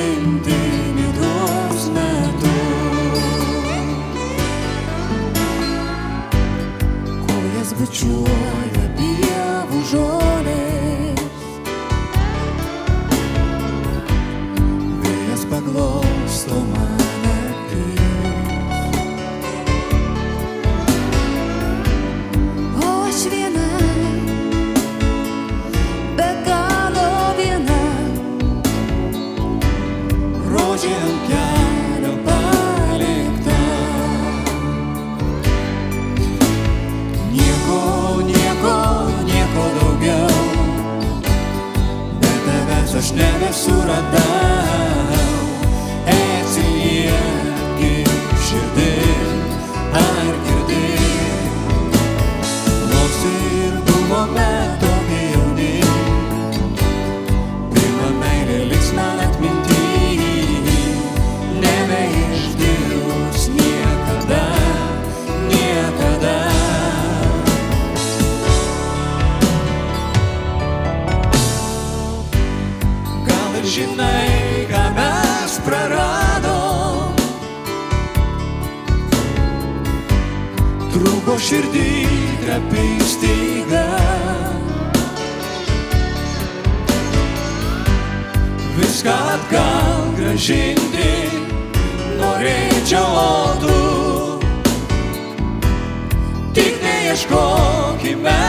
šventinių tuos metus. Kojas bučiuoja pievų žolės, vėjas paglosto man akis, o aš viena, be galo viena, rožė ant kelio palikta. Nieko, nieko, nieko daugiau, be tavęs aš nebesuradau. Atsiliepki širdim, ar girdi, nors ir buvome tokie jauni, pirma meilė liks man atminty, nebeišdils niekada, niekada. Gal ir žinai, ką mes praradom, trūko širdį trapi styga, viską atgal grąžinti norėčiau, o tu tik neieškokime